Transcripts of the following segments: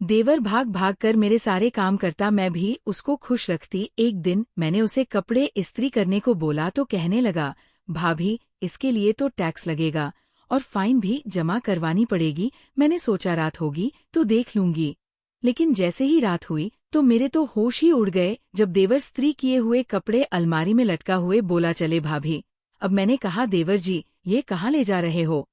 देवर भाग भाग कर मेरे सारे काम करता, मैं भी उसको खुश रखती। एक दिन मैंने उसे कपड़े इस्त्री करने को बोला तो कहने लगा, भाभी इसके लिए तो टैक्स लगेगा और फाइन भी जमा करवानी पड़ेगी। मैंने सोचा रात होगी तो देख लूंगी, लेकिन जैसे ही रात हुई तो मेरे तो होश ही उड़ गए जब देवर स्त्री किए हुए कपड़े अलमारी में लटका हुए बोला, चले भाभी। अब मैंने कहा, देवर जी ये कहाँ ले जा रहे हो?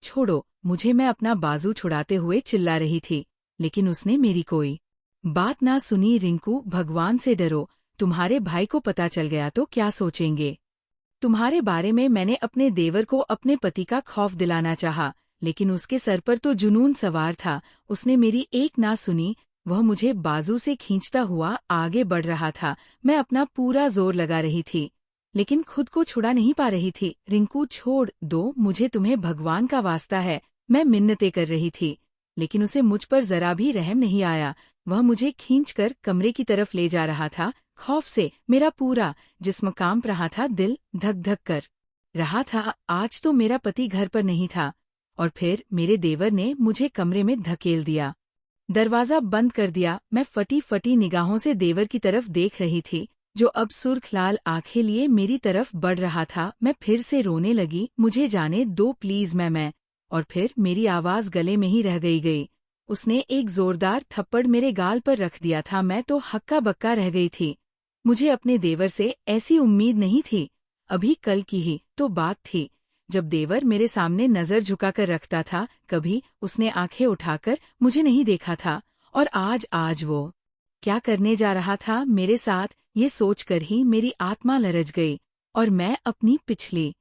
छोड़ो मुझे, मैं अपना बाजू छुड़ाते हुए चिल्ला रही थी, लेकिन उसने मेरी कोई बात ना सुनी। रिंकू भगवान से डरो, तुम्हारे भाई को पता चल गया तो क्या सोचेंगे तुम्हारे बारे में। मैंने अपने देवर को अपने पति का खौफ दिलाना चाहा, लेकिन उसके सर पर तो जुनून सवार था। उसने मेरी एक ना सुनी, वह मुझे बाजू से खींचता हुआ आगे बढ़ रहा था। मैं अपना पूरा जोर लगा रही थी, लेकिन खुद को छुड़ा नहीं पा रही थी। रिंकू छोड़ दो मुझे, तुम्हें भगवान का वास्ता है, मैं मिन्नतें कर रही थी, लेकिन उसे मुझ पर जरा भी रहम नहीं आया। वह मुझे खींचकर कमरे की तरफ ले जा रहा था। खौफ से मेरा पूरा जिस्म कांप रहा था, दिल धक धक कर रहा था। आज तो मेरा पति घर पर नहीं था, और फिर मेरे देवर ने मुझे कमरे में धकेल दिया, दरवाजा बंद कर दिया। मैं फटी फटी निगाहों से देवर की तरफ देख रही थी, जो अब सुर्ख लाल आंखें लिए मेरी तरफ बढ़ रहा था। मैं फिर से रोने लगी, मुझे जाने दो प्लीज, मैं। और फिर मेरी आवाज गले में ही रह गई। उसने एक जोरदार थप्पड़ मेरे गाल पर रख दिया था। मैं तो हक्का बक्का रह गई थी। मुझे अपने देवर से ऐसी उम्मीद नहीं थी। अभी कल की ही तो बात थी जब देवर मेरे सामने नजर झुकाकर रखता था, कभी उसने आंखें उठाकर मुझे नहीं देखा था। और आज वो क्या करने जा रहा था मेरे साथ, ये सोचकर ही मेरी आत्मा लरज गई, और मैं अपनी पिछली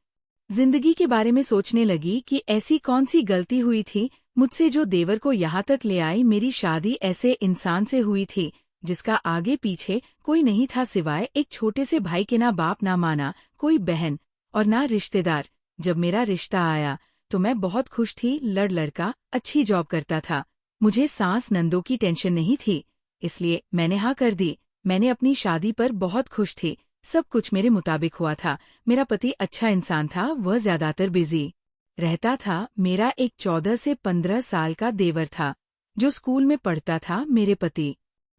जिंदगी के बारे में सोचने लगी कि ऐसी कौन सी गलती हुई थी मुझसे जो देवर को यहाँ तक ले आई। मेरी शादी ऐसे इंसान से हुई थी जिसका आगे पीछे कोई नहीं था सिवाय एक छोटे से भाई के। ना बाप ना माना कोई बहन और ना रिश्तेदार। जब मेरा रिश्ता आया तो मैं बहुत खुश थी। लड़का अच्छी जॉब करता था, मुझे सास नंदों की टेंशन नहीं थी, इसलिए मैंने हाँ कर दी। मैंने अपनी शादी पर बहुत खुश थी, सब कुछ मेरे मुताबिक हुआ था। मेरा पति अच्छा इंसान था, वह ज्यादातर बिजी रहता था। मेरा एक 14 से 15 साल का देवर था जो स्कूल में पढ़ता था। मेरे पति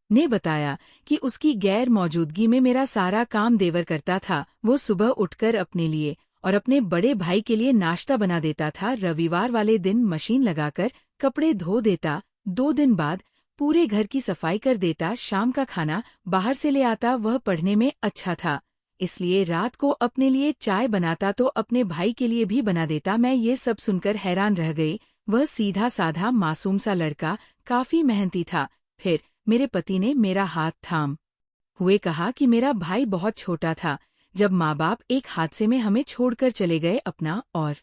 ने बताया कि उसकी गैर मौजूदगी में मेरा सारा काम देवर करता था। वो सुबह उठकर अपने लिए और अपने बड़े भाई के लिए नाश्ता बना देता था। रविवार वाले दिन मशीन लगाकर कपड़े धो देता। 2 दिन बाद पूरे घर की सफाई कर देता। शाम का खाना बाहर से ले आता। वह पढ़ने में अच्छा था, इसलिए रात को अपने लिए चाय बनाता तो अपने भाई के लिए भी बना देता। मैं ये सब सुनकर हैरान रह गई। वह सीधा साधा मासूम सा लड़का, काफी मेहनती था। फिर मेरे पति ने मेरा हाथ थाम हुए कहा कि मेरा भाई बहुत छोटा था जब माँ बाप एक हादसे में हमें छोड़कर चले गए। अपना और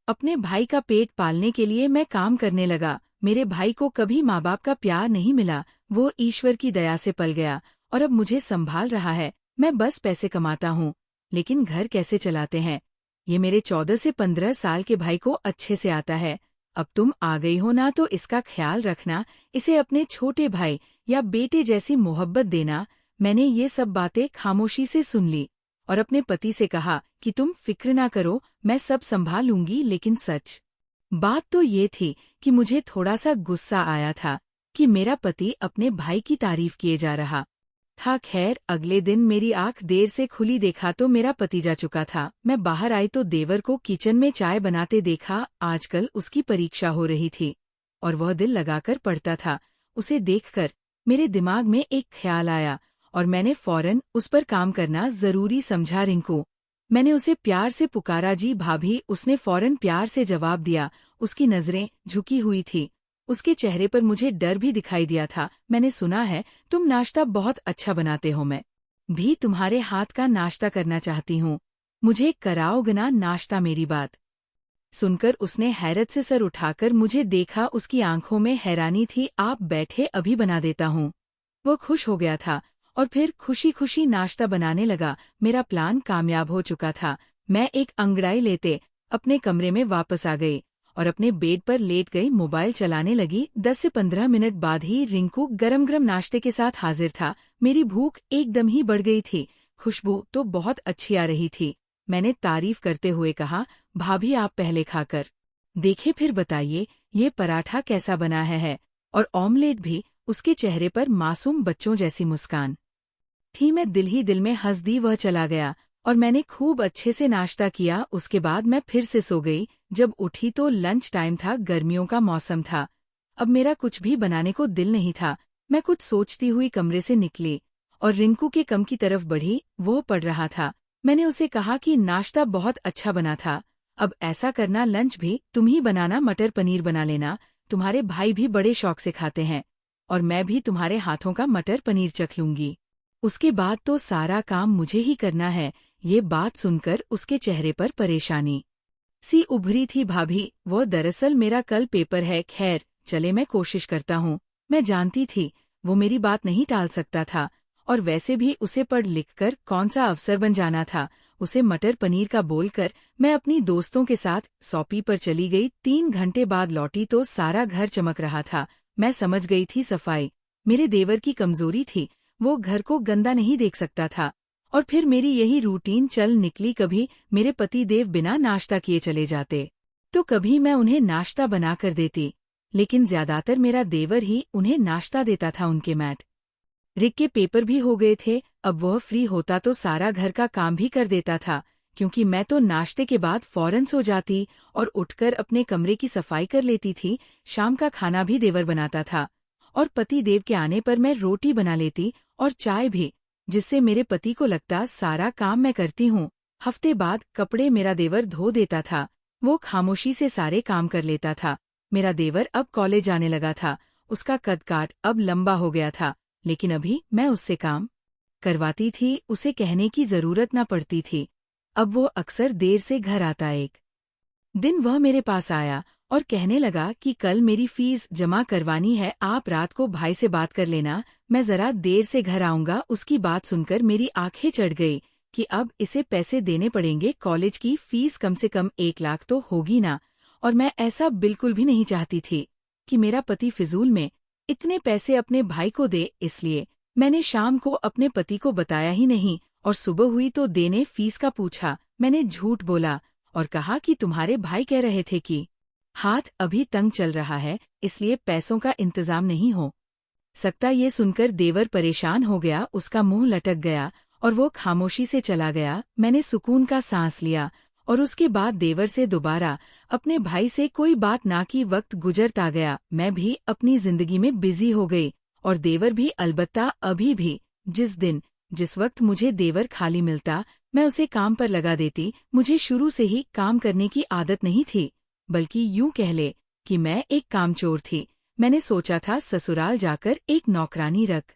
अपने भाई का पेट पालने के लिए मैं काम करने लगा। मेरे भाई को कभी माँ बाप का प्यार नहीं मिला, वो ईश्वर की दया से पल गया और अब मुझे संभाल रहा है। मैं बस पैसे कमाता हूँ, लेकिन घर कैसे चलाते हैं ये मेरे 14 से 15 साल के भाई को अच्छे से आता है। अब तुम आ गई हो ना, तो इसका ख्याल रखना, इसे अपने छोटे भाई या बेटे जैसी मोहब्बत देना। मैंने ये सब बातें खामोशी से सुन ली और अपने पति से कहा कि तुम फिक्र ना करो, मैं सब संभाल लूंगी। लेकिन सच बात तो ये थी कि मुझे थोड़ा सा गुस्सा आया था कि मेरा पति अपने भाई की तारीफ किए जा रहा था। खैर अगले दिन मेरी आंख देर से खुली, देखा तो मेरा पति जा चुका था। मैं बाहर आई तो देवर को किचन में चाय बनाते देखा। आजकल उसकी परीक्षा हो रही थी और वह दिल लगाकर पढ़ता था। उसे देखकर मेरे दिमाग में एक ख्याल आया और मैंने फौरन उस पर काम करना जरूरी समझा। रिंकू, मैंने उसे प्यार से पुकारा, जी भाभी। उसने फौरन प्यार से जवाब दिया। उसकी नजरें झुकी हुई थी, उसके चेहरे पर मुझे डर भी दिखाई दिया था। मैंने सुना है तुम नाश्ता बहुत अच्छा बनाते हो, मैं भी तुम्हारे हाथ का नाश्ता करना चाहती हूँ, मुझे कराओगे ना नाश्ता? मेरी बात सुनकर उसने हैरत से सर उठाकर मुझे देखा, उसकी आंखों में हैरानी थी। आप बैठे, अभी बना देता हूँ। वो खुश हो गया था और फिर खुशी खुशी नाश्ता बनाने लगा। मेरा प्लान कामयाब हो चुका था। मैं एक अंगड़ाई लेते अपने कमरे में वापस आ गई और अपने बेड पर लेट गई, मोबाइल चलाने लगी। 10 से 15 मिनट बाद ही रिंकू गरम गरम नाश्ते के साथ हाजिर था। मेरी भूख एकदम ही बढ़ गई थी। खुशबू तो बहुत अच्छी आ रही थी। मैंने तारीफ करते हुए कहा, भाभी आप पहले खाकर देखे फिर बताइए ये पराठा कैसा बना है और ऑमलेट भी। उसके चेहरे पर मासूम बच्चों जैसी मुस्कान थी। मैं दिल ही दिल में हंस दी। वह चला गया और मैंने खूब अच्छे से नाश्ता किया। उसके बाद मैं फिर से सो गई। जब उठी तो लंच टाइम था, गर्मियों का मौसम था। अब मेरा कुछ भी बनाने को दिल नहीं था। मैं कुछ सोचती हुई कमरे से निकली और रिंकू के कम की तरफ बढ़ी। वो पढ़ रहा था। मैंने उसे कहा कि नाश्ता बहुत अच्छा बना था। अब ऐसा करना, लंच भी तुम ही बनाना, मटर पनीर बना लेना। तुम्हारे भाई भी बड़े शौक से खाते हैं और मैं भी तुम्हारे हाथों का मटर पनीर चख लूंगी। उसके बाद तो सारा काम मुझे ही करना है। ये बात सुनकर उसके चेहरे पर परेशानी सी उभरी थी। भाभी, वो दरअसल मेरा कल पेपर है। खैर, चले मैं कोशिश करता हूँ। मैं जानती थी वो मेरी बात नहीं टाल सकता था और वैसे भी उसे पढ़ लिख कर कौन सा अफसर बन जाना था। उसे मटर पनीर का बोलकर मैं अपनी दोस्तों के साथ शॉपी पर चली गई। 3 घंटे बाद लौटी तो सारा घर चमक रहा था। मैं समझ गई थी सफाई मेरे देवर की कमजोरी थी। वो घर को गंदा नहीं देख सकता था और फिर मेरी यही रूटीन चल निकली। कभी मेरे पति देव बिना नाश्ता किए चले जाते तो कभी मैं उन्हें नाश्ता बना कर देती, लेकिन ज्यादातर मेरा देवर ही उन्हें नाश्ता देता था। उनके मैट रिक के पेपर भी हो गए थे। अब वह फ्री होता तो सारा घर का काम भी कर देता था, क्योंकि मैं तो नाश्ते के बाद फौरन सो जाती और उठकर अपने कमरे की सफाई कर लेती थी। शाम का खाना भी देवर बनाता था और पति देव के आने पर मैं रोटी बना लेती और चाय भी, जिससे मेरे पति को लगता सारा काम मैं करती हूँ। हफ्ते बाद कपड़े मेरा देवर धो देता था। वो खामोशी से सारे काम कर लेता था। मेरा देवर अब कॉलेज जाने लगा था। उसका कद काट अब लंबा हो गया था, लेकिन अभी मैं उससे काम करवाती थी। उसे कहने की जरूरत न पड़ती थी। अब वो अक्सर देर से घर आता। एक दिन वह मेरे पास आया और कहने लगा कि कल मेरी फीस जमा करवानी है, आप रात को भाई से बात कर लेना, मैं जरा देर से घर आऊंगा। उसकी बात सुनकर मेरी आंखें चढ़ गई कि अब इसे पैसे देने पड़ेंगे। कॉलेज की फीस कम से कम 1 लाख तो होगी ना, और मैं ऐसा बिल्कुल भी नहीं चाहती थी कि मेरा पति फिजूल में इतने पैसे अपने भाई को दे। इसलिए मैंने शाम को अपने पति को बताया ही नहीं और सुबह हुई तो देने फीस का पूछा। मैंने झूठ बोला और कहा कि तुम्हारे भाई कह रहे थे कि हाथ अभी तंग चल रहा है, इसलिए पैसों का इंतजाम नहीं हो सकता। ये सुनकर देवर परेशान हो गया। उसका मुंह लटक गया और वो खामोशी से चला गया। मैंने सुकून का सांस लिया और उसके बाद देवर से दोबारा अपने भाई से कोई बात ना की। वक्त गुजरता गया, मैं भी अपनी जिंदगी में बिजी हो गई और देवर भी। अलबत्ता अभी भी जिस वक्त मुझे देवर खाली मिलता, मैं उसे काम पर लगा देती। मुझे शुरू से ही काम करने की आदत नहीं थी, बल्कि यूं कह ले कि मैं एक कामचोर थी। मैंने सोचा था ससुराल जाकर एक नौकरानी रख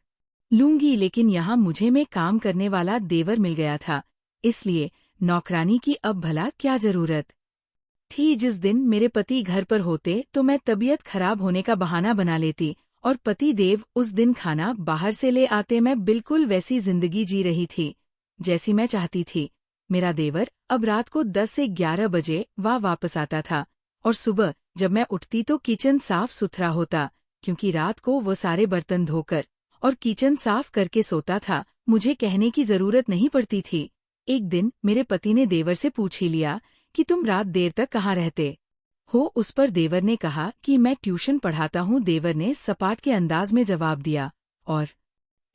लूंगी, लेकिन यहाँ मुझे में काम करने वाला देवर मिल गया था, इसलिए नौकरानी की अब भला क्या जरूरत थी। जिस दिन मेरे पति घर पर होते तो मैं तबीयत खराब होने का बहाना बना लेती और पति देव उस दिन खाना बाहर से ले आते। मैं बिल्कुल वैसी जिंदगी जी रही थी जैसी मैं चाहती थी। मेरा देवर अब रात को 10 से 11 बजे वापस आता था और सुबह जब मैं उठती तो किचन साफ सुथरा होता, क्योंकि रात को वो सारे बर्तन धोकर और किचन साफ करके सोता था। मुझे कहने की जरूरत नहीं पड़ती थी। एक दिन मेरे पति ने देवर से पूछ ही लिया कि तुम रात देर तक कहाँ रहते हो। उस पर देवर ने कहा कि मैं ट्यूशन पढ़ाता हूँ। देवर ने सपाट के अंदाज में जवाब दिया और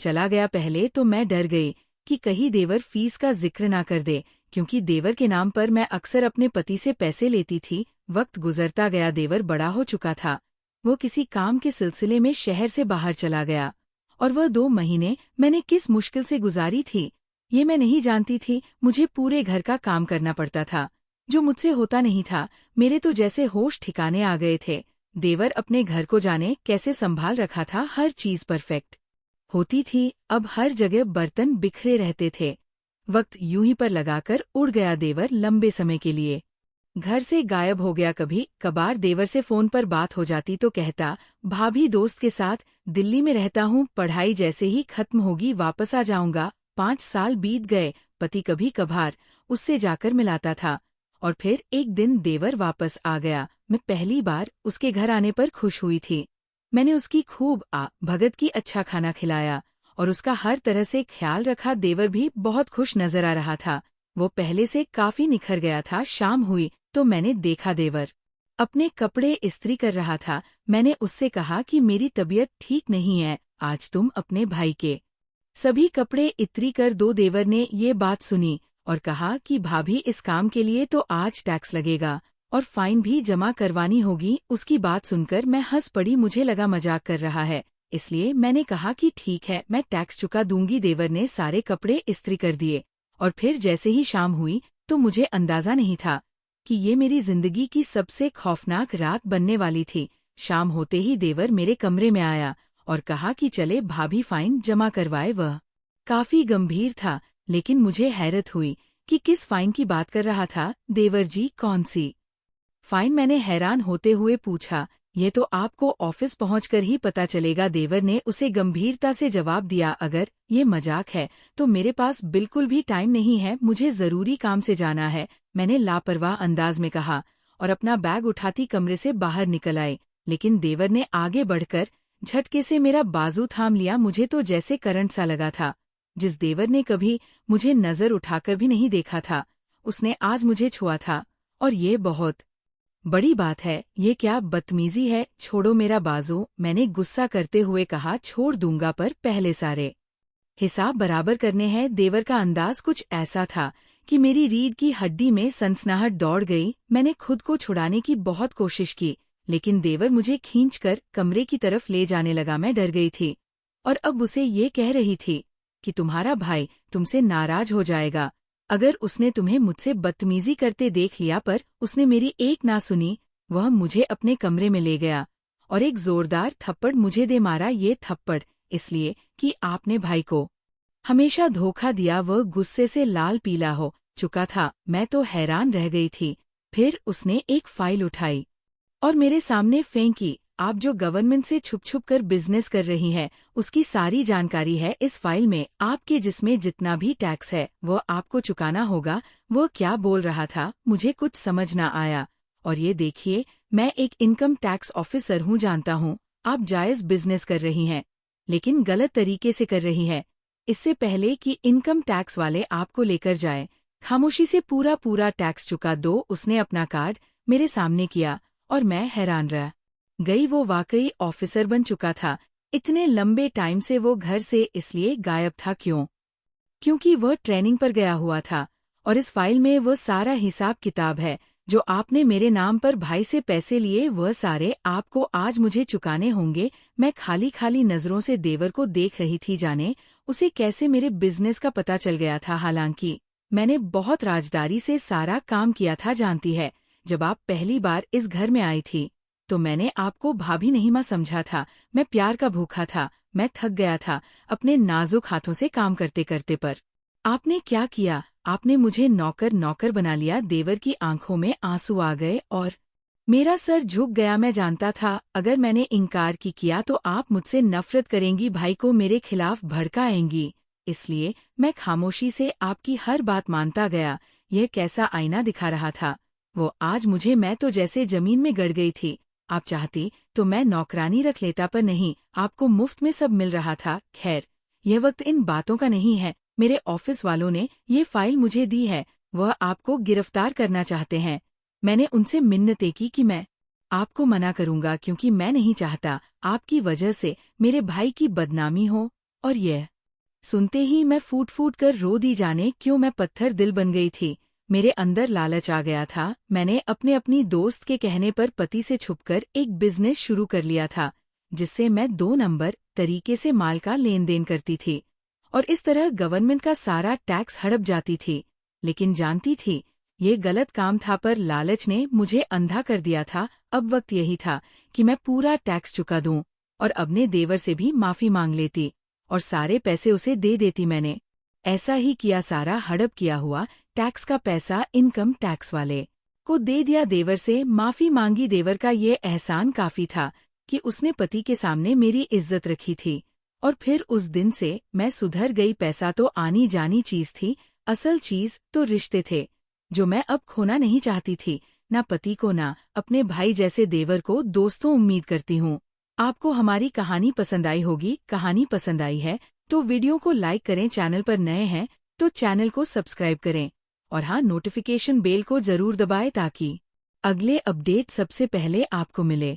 चला गया। पहले तो मैं डर गई कि कहीं देवर फीस का जिक्र ना कर दे, क्योंकि देवर के नाम पर मैं अक्सर अपने पति से पैसे लेती थी। वक्त गुजरता गया, देवर बड़ा हो चुका था। वो किसी काम के सिलसिले में शहर से बाहर चला गया और वह 2 महीने मैंने किस मुश्किल से गुजारी थी ये मैं नहीं जानती थी। मुझे पूरे घर का काम करना पड़ता था, जो मुझसे होता नहीं था। मेरे तो जैसे होश ठिकाने आ गए थे। देवर अपने घर को जाने कैसे संभाल रखा था, हर चीज परफेक्ट होती थी। अब हर जगह बर्तन बिखरे रहते थे। वक्त यूं ही पर लगाकर उड़ गया। देवर लंबे समय के लिए घर से गायब हो गया। कभी कभार देवर से फोन पर बात हो जाती तो कहता, भाभी दोस्त के साथ दिल्ली में रहता हूँ, पढ़ाई जैसे ही खत्म होगी वापस आ जाऊंगा। 5 साल बीत गए। पति कभी कभार उससे जाकर मिलाता था और फिर एक दिन देवर वापस आ गया। मैं पहली बार उसके घर आने पर खुश हुई थी। मैंने उसकी खूब भगत की अच्छा खाना खिलाया और उसका हर तरह से ख्याल रखा। देवर भी बहुत खुश नजर आ रहा था। वो पहले से काफी निखर गया था। शाम हुई तो मैंने देखा देवर अपने कपड़े इस्त्री कर रहा था। मैंने उससे कहा कि मेरी तबीयत ठीक नहीं है, आज तुम अपने भाई के सभी कपड़े इस्त्री कर दो। देवर ने ये बात सुनी और कहा कि भाभी, इस काम के लिए तो आज टैक्स लगेगा और फाइन भी जमा करवानी होगी। उसकी बात सुनकर मैं हंस पड़ी। मुझे लगा मजाक कर रहा है, इसलिए मैंने कहा कि ठीक है, मैं टैक्स चुका दूंगी। देवर ने सारे कपड़े इस्त्री कर दिए और फिर जैसे ही शाम हुई तो मुझे अंदाजा नहीं था कि ये मेरी जिंदगी की सबसे खौफनाक रात बनने वाली थी। शाम होते ही देवर मेरे कमरे में आया और कहा कि चले भाभी फाइन जमा करवाए। वह काफी गंभीर था, लेकिन मुझे हैरत हुई कि किस फाइन की बात कर रहा था। देवर जी, कौन सी फाइन? मैंने हैरान होते हुए पूछा। ये तो आपको ऑफिस पहुंचकर ही पता चलेगा। देवर ने उसे गंभीरता से जवाब दिया, अगर ये मजाक है तो मेरे पास बिल्कुल भी टाइम नहीं है, मुझे जरूरी काम से जाना है, मैंने लापरवाह अंदाज में कहा और अपना बैग उठाती कमरे से बाहर निकल आई। लेकिन देवर ने आगे बढ़कर झटके से मेरा बाजू थाम लिया। मुझे तो जैसे करंट सा लगा था। जिस देवर ने कभी मुझे नजर उठाकर भी नहीं देखा था, उसने आज मुझे छुआ था, और ये बहुत बड़ी बात है। ये क्या बदतमीजी है? छोड़ो मेरा बाजू, मैंने गुस्सा करते हुए कहा। छोड़ दूंगा, पर पहले सारे हिसाब बराबर करने हैं। देवर का अंदाज कुछ ऐसा था कि मेरी रीढ़ की हड्डी में सनसनाहट दौड़ गई। मैंने खुद को छुड़ाने की बहुत कोशिश की, लेकिन देवर मुझे खींचकर कमरे की तरफ ले जाने लगा। मैं डर गई थी और अब उसे ये कह रही थी कि तुम्हारा भाई तुमसे नाराज हो जाएगा अगर उसने तुम्हें मुझसे बदतमीजी करते देख लिया। पर उसने मेरी एक ना सुनी। वह मुझे अपने कमरे में ले गया और एक जोरदार थप्पड़ मुझे दे मारा। ये थप्पड़ इसलिए कि आपने भाई को हमेशा धोखा दिया। वह गुस्से से लाल पीला हो चुका था। मैं तो हैरान रह गई थी। फिर उसने एक फाइल उठाई और मेरे सामने फेंकी। आप जो गवर्नमेंट से छुप छुप कर बिजनेस कर रही हैं, उसकी सारी जानकारी है इस फाइल में। आपके जिसमें जितना भी टैक्स है वो आपको चुकाना होगा। वो क्या बोल रहा था, मुझे कुछ समझ ना आया। और ये देखिए, मैं एक इनकम टैक्स ऑफिसर हूँ, जानता हूँ आप जायज बिजनेस कर रही हैं, लेकिन गलत तरीके से कर रही हैं। इससे पहले कि इनकम टैक्स वाले आपको लेकर जाए, खामोशी से पूरा पूरा टैक्स चुका दो। उसने अपना कार्ड मेरे सामने किया और मैं हैरान रह गई। वो वाकई ऑफिसर बन चुका था। इतने लंबे टाइम से वो घर से इसलिए गायब था क्यों? क्योंकि वह ट्रेनिंग पर गया हुआ था। और इस फाइल में वो सारा हिसाब किताब है। जो आपने मेरे नाम पर भाई से पैसे लिए, वह सारे आपको आज मुझे चुकाने होंगे। मैं खाली खाली नजरों से देवर को देख रही थी, जाने उसे कैसे मेरे बिजनेस का पता चल गया था। हालांकि मैंने बहुत राजदारी से सारा काम किया था। जानती है, जब आप पहली बार इस घर में आई थी तो मैंने आपको भाभी नहीं मां समझा था। मैं प्यार का भूखा था। मैं थक गया था अपने नाजुक हाथों से काम करते करते। पर आपने क्या किया? आपने मुझे नौकर नौकर बना लिया। देवर की आंखों में आंसू आ गए और मेरा सर झुक गया। मैं जानता था अगर मैंने इनकार किया तो आप मुझसे नफरत करेंगी, भाई को मेरे खिलाफ भड़काएंगी। इसलिए मैं खामोशी से आपकी हर बात मानता गया। यह कैसा आईना दिखा रहा था वो आज मुझे। मैं तो जैसे जमीन में गड़ गई थी। आप चाहती तो मैं नौकरानी रख लेता, पर नहीं, आपको मुफ्त में सब मिल रहा था। खैर, यह वक्त इन बातों का नहीं है। मेरे ऑफिस वालों ने ये फाइल मुझे दी है। वह आपको गिरफ्तार करना चाहते हैं। मैंने उनसे मिन्नतें की कि मैं आपको मना करूंगा, क्योंकि मैं नहीं चाहता आपकी वजह से मेरे भाई की बदनामी हो। और यह सुनते ही मैं फूट फूट कर रो दी। जाने क्यों मैं पत्थर दिल बन गई थी। मेरे अंदर लालच आ गया था। मैंने अपनी दोस्त के कहने पर पति से छुपकर एक बिजनेस शुरू कर लिया था, जिससे मैं 2 नंबर तरीके से माल का लेन देन करती थी और इस तरह गवर्नमेंट का सारा टैक्स हड़प जाती थी। लेकिन जानती थी ये गलत काम था, पर लालच ने मुझे अंधा कर दिया था। अब वक्त यही था कि मैं पूरा टैक्स चुका दूं और अपने देवर से भी माफी मांग लेती और सारे पैसे उसे दे देती। मैंने ऐसा ही किया। सारा हड़प किया हुआ टैक्स का पैसा इनकम टैक्स वाले को दे दिया। देवर से माफी मांगी। देवर का ये एहसान काफी था कि उसने पति के सामने मेरी इज्जत रखी थी। और फिर उस दिन से मैं सुधर गई। पैसा तो आनी जानी चीज थी, असल चीज तो रिश्ते थे, जो मैं अब खोना नहीं चाहती थी, ना पति को ना अपने भाई जैसे देवर को। दोस्तों, उम्मीद करती हूँ आपको हमारी कहानी पसंद आई होगी। कहानी पसंद आई है तो वीडियो को लाइक करें। चैनल पर नए हैं तो चैनल को सब्सक्राइब करें और हाँ, नोटिफिकेशन बेल को जरूर दबाएं ताकि अगले अपडेट सबसे पहले आपको मिले।